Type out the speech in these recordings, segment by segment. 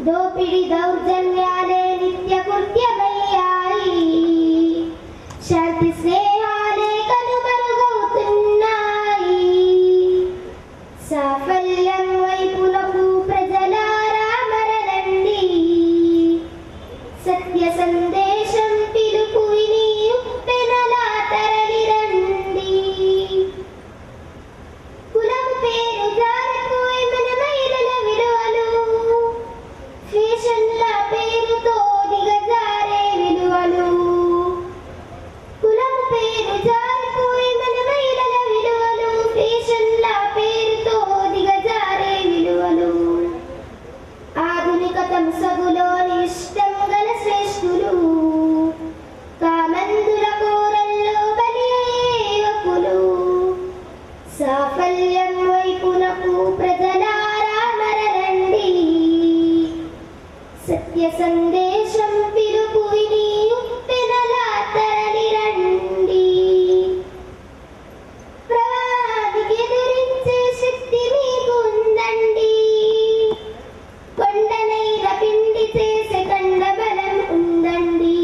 దోపిడి దౌర్జన్యాలే నిత్యకృత్యమయ్యాయి. శాంతి స్నేహాలే కనుమరుగవుతున్నాయి. సాఫల్యం వైపునకు ప్రజలారా మరలండి. సత్య సందేశం పిలుపు విని ఉప్పెనలా తరలిరండి. కులం పేరు జారిపోయి మన మహిళల విలువలు, ఫ్యాషన్ల పేరుతో దిగజారే విలువలు. కులం పేరు జారిపోయి మన మహిళల విలువలు, ఫ్యాషన్ల పేరుతో దిగజారే విలువలు. ఆధునికత ముసుగులోని ఇష్టం గల శ్రేష్ఠులు, కామందుల కోరల్లో బలి అయ్యే యువకులు. సాఫల్యం వైపునకు ప్రజలారా మరలండి. సత్య సందేశం పిలుపు విని ఉప్పెనలా తరలిరండి. ప్రవాహానికి ఎదురించే శక్తి మీకు ఉందండి. కొండనైన పిండి చేసే కండబలం ఉందండి.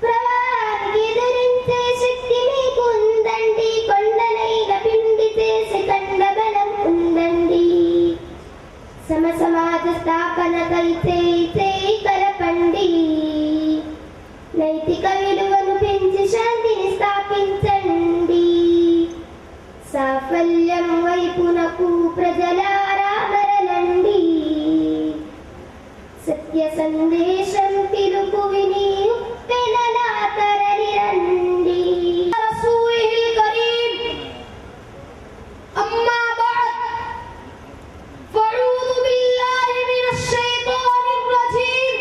ప్రవాహానికి ఎదురించే శక్తి మీకు ఉందండి. కొండనైన పిండి చేసే కండబలం ఉందండి. సమాజ స్థాపనకై చేయి కలపండి. నైతిక విలువను పెంచి శాంతిని స్థాపించండి. సాఫల్యం వైపునకు ప్రజలారా మరలండి. సత్య సందేశం పిలుపు విని ఉప్పెనలా తరలిరండి. రసూలుల్ కరీం అమ్మా బఅద్ ఫఅఊదు బిల్లాహి మినష్ షైతానిర్ రజీం.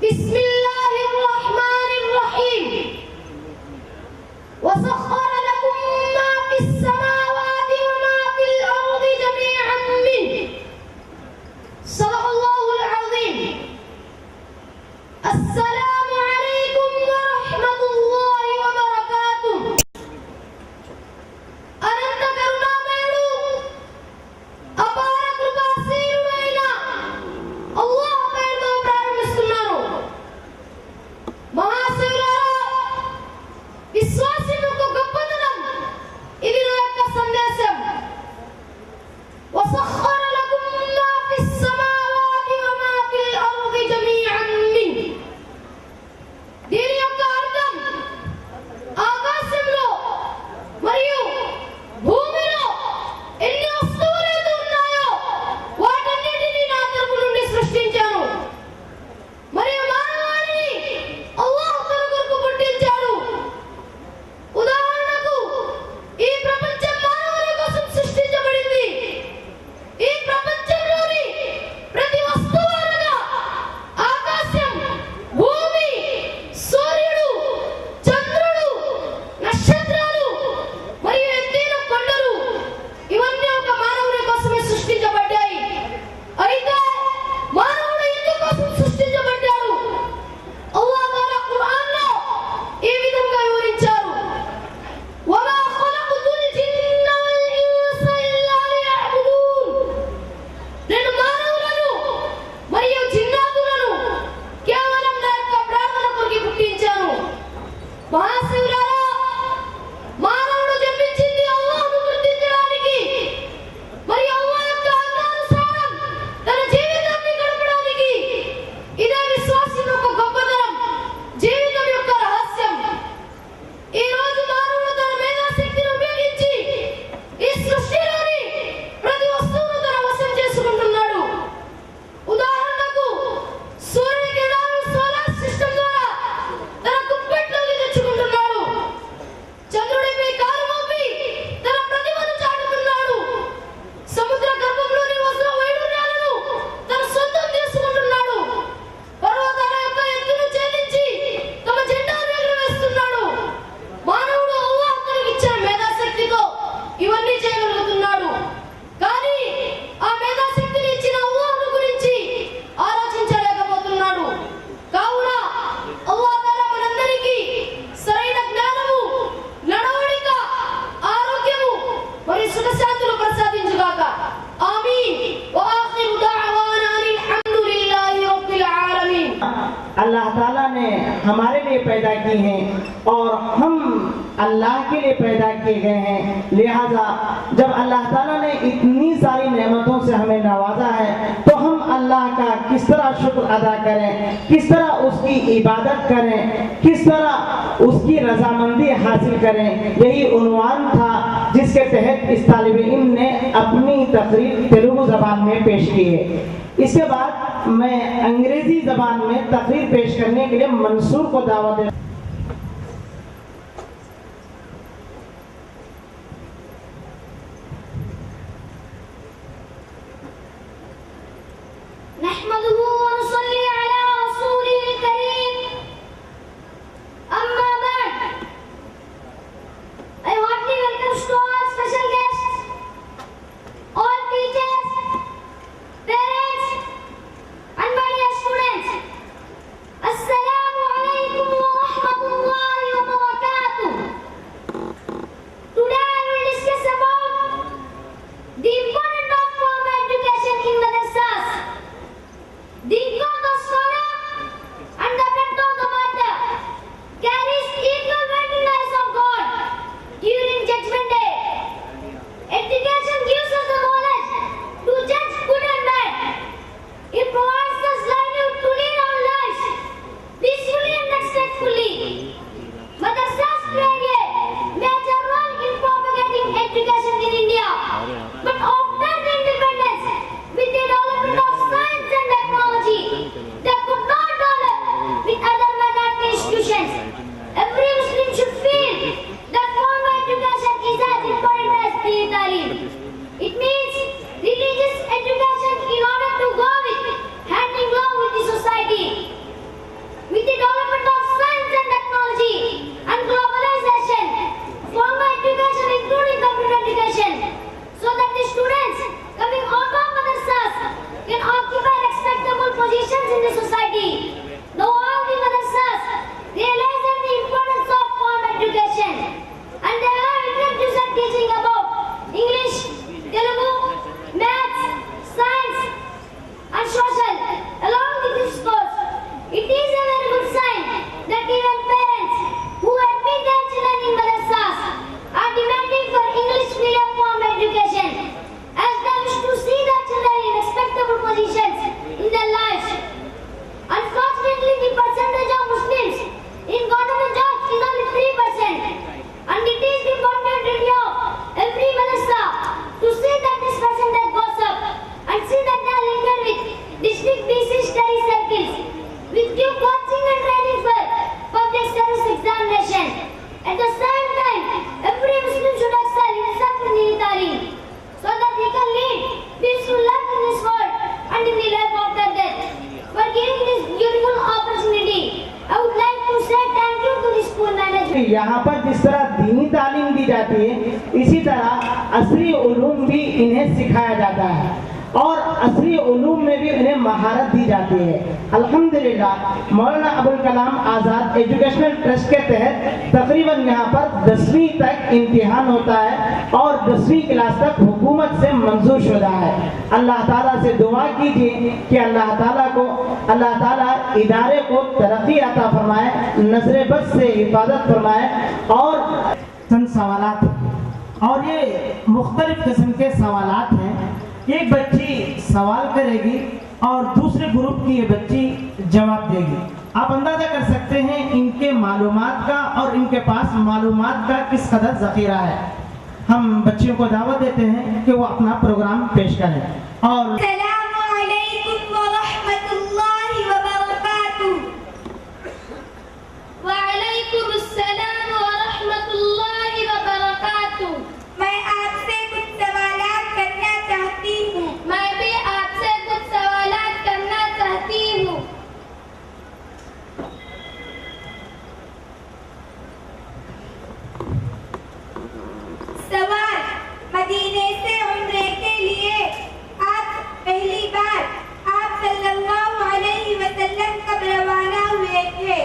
బిస్మిల్లాహిర్ రహ్మానిర్ రహీం. వసఖర లకుమ్ మా ఫిస్ సమావాతి వమా ఫిల్ అర్ద్ ने हमारे लिए पैदा की हैं और हम अल्लाह के लिए पैदा किए गए हैं। लिहाजा जब अल्लाह ताला ने इतनी सारी नेमतों से हमें नवाजा है तो हम अल्लाह का किस तरह शुक्र अदा करें, किस तरह उसकी इबादत करें, किस तरह उसकी रजामंदी हासिल करें, यही उन्वान था जिसके तहत इस तालिब इल्म ने अपनी तकरीर तेलुगु ज़बान में पेश की है। इसके बाद मैं अंग्रेजी ज़बान में तकरीर पेश करने के लिए मंसूर को दावत दे। यहाँ पर जिस तरह दीनी तालीम दी जाती है इसी तरह असली उलूम भी इन्हें सिखाया जाता है और असली उलूम में भी उन्हें महारत दी जाती है। अल्हम्दुलिल्लाह मौलाना अबुल कलाम आज़ाद एजुकेशनल ट्रस्ट के तहत तकरीबन यहाँ पर 10वीं तक इम्तिहान होता है और 10वीं क्लास तक हुकूमत से मंजूर शुदा है। अल्लाह ताला से दुआ कीजिए कि अल्लाह ताला इदारे को तरक्की अता फरमाए, नजर बद से हिफाजत फरमाए। और चंद सवालात और ये मुख्तलिफ किस्म के सवालात हैं। एक बच्ची सवाल करेगी और दूसरे ग्रुप की ये बच्ची जवाब देगी। आप अंदाजा कर सकते हैं इनके मालूमात का और इनके पास मालूमात का किस कदर ज़ख़ीरा है। हम बच्चियों को दावत देते हैं कि वो अपना प्रोग्राम पेश करें। और मदीने से उम्रे के लिए आप पहली बार आप सल्लल्लाहु अलैहि वसल्लम कब रवाना हुए थे?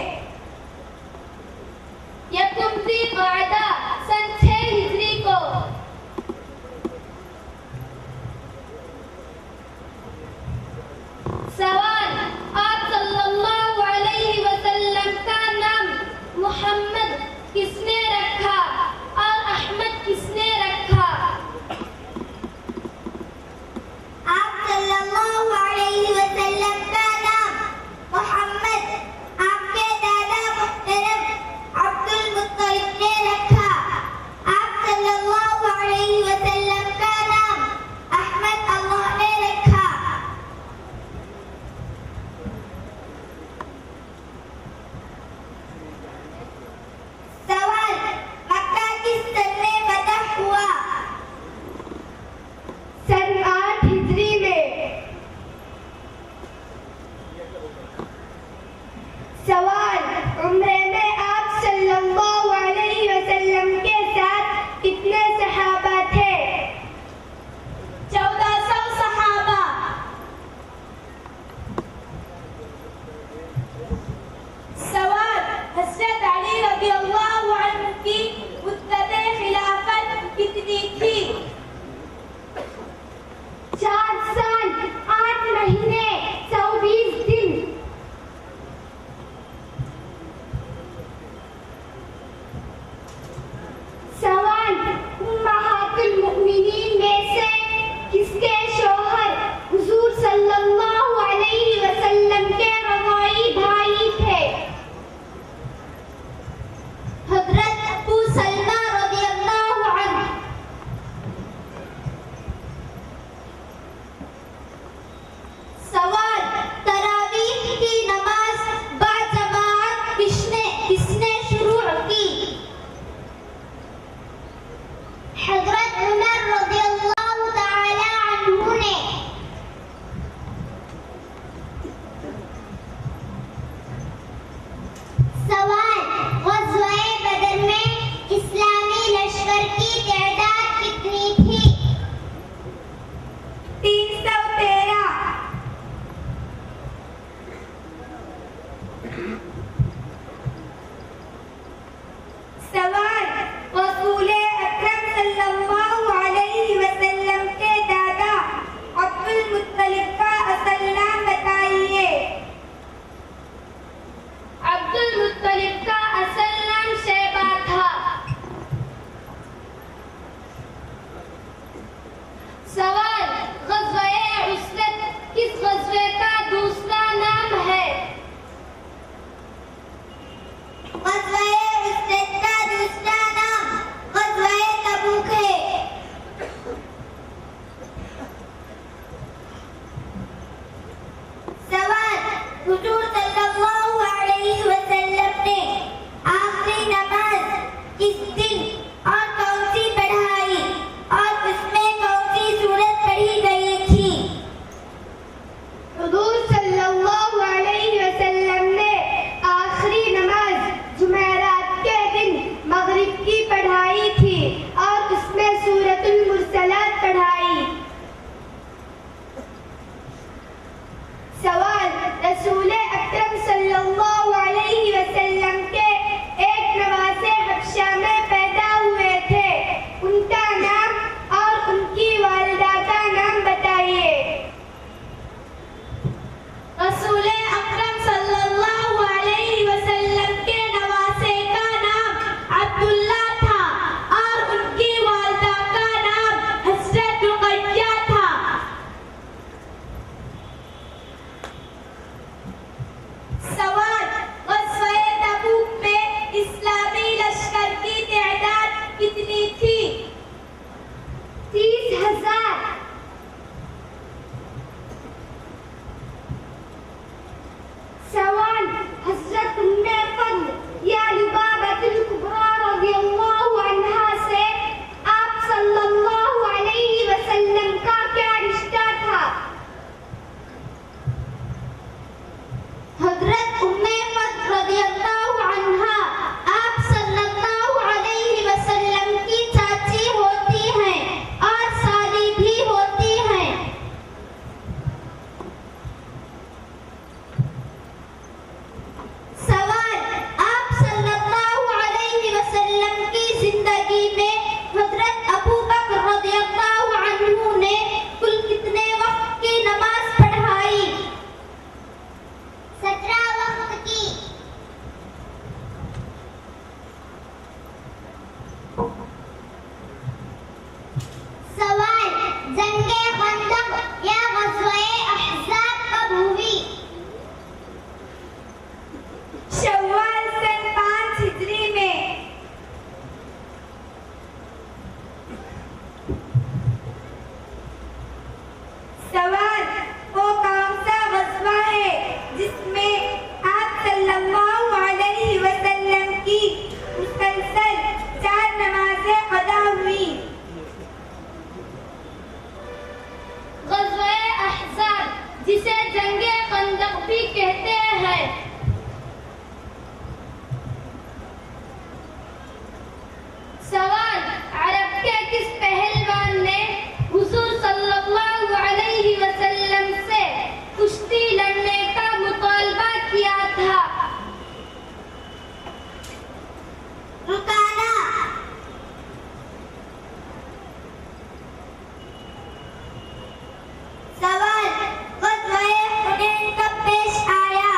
यकुम ज़िलक़अदा सन 6 हिजरी को। सवाल, आप सल्लल्लाहु अलैहि वसल्लम हुजूर सल्लल्लाहु अलैहि वसल्लम ने आखिरी नमाज किस दिन और कौन सी पढ़ाई और उसमें कौन सी सूरत पढ़ी गई थी? हुजूर सल्लल्लाहु अलैहि वसल्लम ने आखिरी नमाज जुमेरात के दिन मगरिब की पढ़ाई थी और उसमें सूरतुल मुरसलात पढ़ाई। सवाल, रसूल अकरम सल्लल्लाहु अलैहि वसल्लम के एक नवासे हबशा में पैदा हुए थे, उनका नाम और उनकी वालिदा का नाम बताइए। रसूल अकरम सल्लल्लाहु अलैहि वसल्लम के नवासे का नाम अब्दुल्ला था और उनकी वालिदा का नाम हज़रत रुक़ैया था। सवाल, ग़ज़वा तबूक में इस्लामी लश्कर की तादाद कितनी थी? 30,000। सवाल, हज़रत उम्मे फज़्ल या लुबाबतुल कुबरा रज़ियल्लाहु अन्हा से आप सल्लल्लाहु अलैहि वसल्लम का क्या रिश्ता था? हज़रत उम्मे फज़्ल रज़ियल्लाहु अन्हा आप सल्लल्लाहु अलैहि वसल्लम की चाची होती हैं और साली भी होती हैं। सवाल, आप सल्लल्लाहु अलैहि वसल्लम की जिंदगी में हज़रत अबू बकर रज़ियल्लाहु अन्हु ने कुल कितने वक्त की नमाज पढ़ाई? 17 वक्त की। सवाल, जंगे खंदक या ग़ज़वा अहज़ाब कब हुई? शव्वाल सन 5 हिजरी में। सवाल, वो कौन सा ग़ज़वा है जिसमें आप सल्लल्लाहु अलैहि वसल्लम की मुसलसल 4 नमाज़ें अदा हुई? ग़ज़वा अहज़ाब, जिसे जंगे खंदक भी कहते हैं। सवाल, अरब के किस पहलवान ने हुजूर सल्लल्लाहु अलैहि वसल्लम से कुश्ती लड़ने का मुतालबा किया था? रुकाना। सवाल, ग़ज़वा हुनैन कब पेश आया?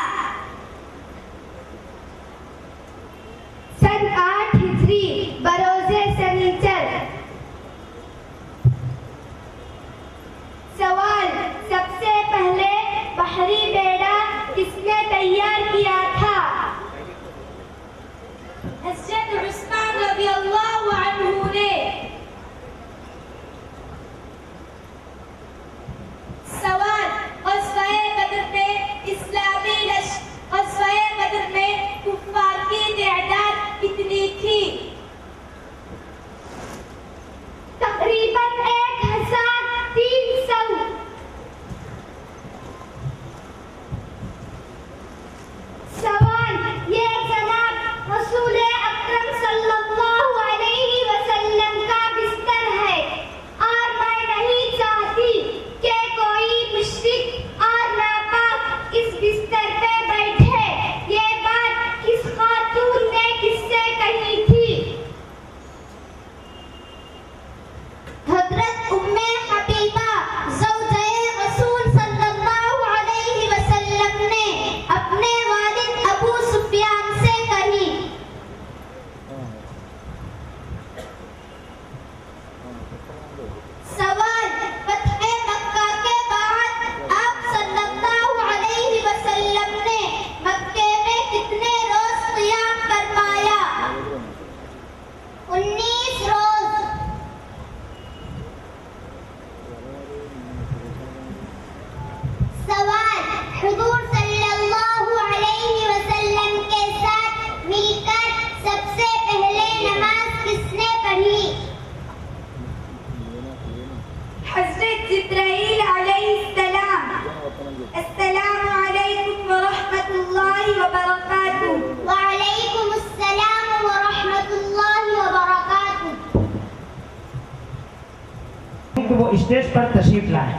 स्टेज पर तशरीफ लाएं।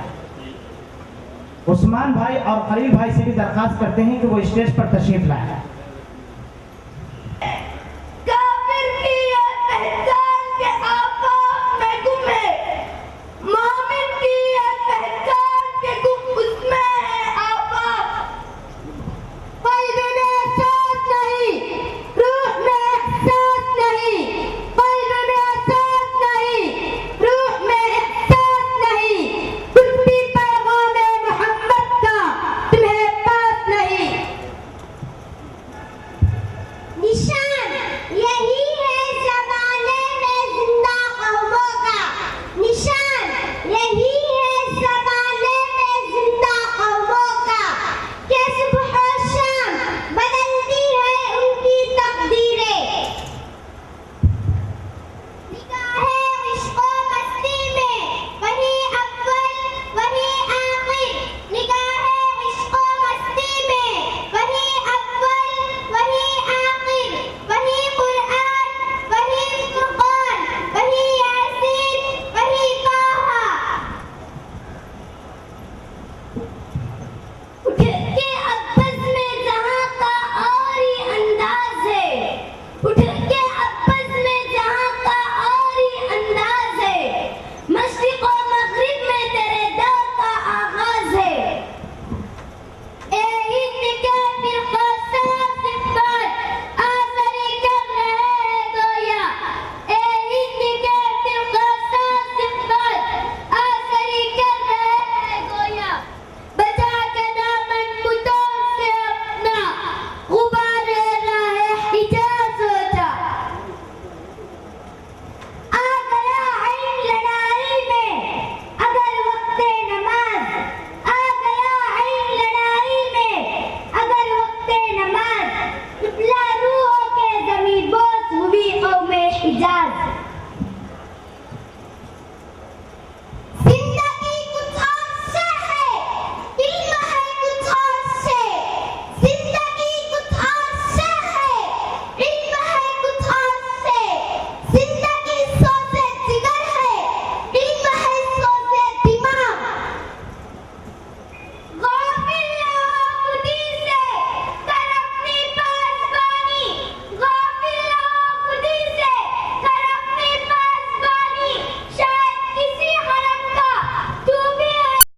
उस्मान भाई और खलील भाई से भी दरखास्त करते हैं कि वो स्टेज पर तशरीफ लाएं। काफिर की ये पहचान के आफाक में गुम है, मोमिन की ये पहचान के गुम उसमें है आफाक। क़ल्ब में एहसास नहीं, रूह में एहसास नहीं, क़ल्ब में एहसास नहीं, रूह में एहसास नहीं, कुछ भी पैगाम-ए मोहम्मद का तुम्हें पास नहीं। निशान यही है ज़माने में जिंदा कौमों का, निशान यही है ज़माने में जिंदा कौमों का, कि सुबह और शाम बदलती है उनकी तकदीरें। निगाहे इश्क़ो मस्ती में वही अव्वल वही आखिर, निगाहे इश्क़ो मस्ती में वही अव्वल वही आखिर, वही कुरान वही फुरक़ान वही यासीन वही ताहा।